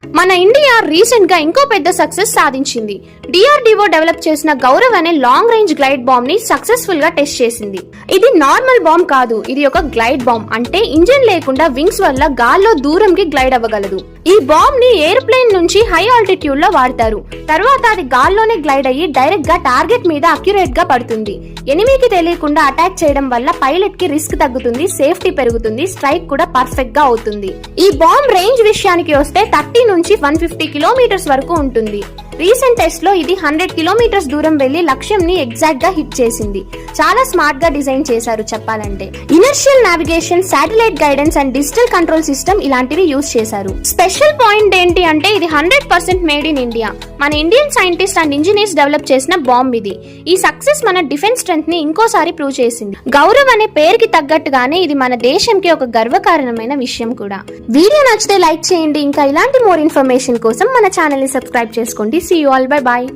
మన India recent గా ఇంకో పెద్ద సక్సెస్ సాధించింది. డిఆర్డిఓ డెవలప్ చేసిన గౌరవ్ అనే లాంగ్ రేంజ్ గ్లైడ్ బాంబ్ ని సక్సెస్ఫుల్ గా టెస్ట్ చేసింది. ఇది నార్మల్ బాంబ్ కాదు, ఇది ఒక గ్లైడ్ బాంబ్. అంటే ఇంజిన్ లేకుండా వింగ్స్ వల్ల గాల్లో దూరంకి గ్లైడ్ అవ్వగలదు. ఈ బాంబ్ ని ఎయిర్ప్లేన్ నుంచి హై ఆల్టిట్యూడ్ లో వాడతారు. తర్వాత అది గాల్లోనే గ్లైడ్ అయ్యి డైరెక్ట్ గా టార్గెట్ మీద అక్యురేట్ గా పడుతుంది. ఎనిమికి తెలియకుండా అటాక్ చేయడం వల్ల పైలట్ కి రిస్క్ తగ్గుతుంది, సేఫ్టీ పెరుగుతుంది, స్ట్రైక్ కూడా పర్ఫెక్ట్ గా అవుతుంది. ఈ బాంబ్ రేంజ్ విషయానికి వస్తే 30 నుంచి 150 కిలోమీటర్స్ వరకు ఉంటుంది. రీసెంట్ టెస్ట్ లో ఇది 100 కిలోమీటర్స్ దూరం వెళ్లి లక్ష్యం ని ఎగ్జాక్ట్ గా హిట్ చేసింది. చాలా స్మార్ట్ గా డిజైన్ చేశారు చెప్పాలంటే. Inertial navigation, satellite guidance and digital control system ఇలాంటివి యూజ్ చేశారు. స్పెషల్ పాయింట్ ఏంటి అంటే ఇది 100% మేడ్ ఇన్ ఇండియా. మన Indian scientist and engineers develop చేసిన బాంబ్ ఇది. ఈ సక్సెస్ మన డిఫెన్స్ స్ట్రెంత్ ని ఇంకోసారి ప్రూవ్ చేసింది. గౌరవ్ అనే పేరుకి తగ్గట్టుగానే ఇది మన దేశంకి ఒక గర్వకారణమైన విషయం కూడా. వీడియో నచ్చితే లైక్ చేయండి. ఇంకా ఇలాంటి మోర్ ఇన్ఫర్మేషన్ కోసం మన ఛానల్ ని సబ్స్క్రైబ్ చేసుకోండి. See you all. Bye bye.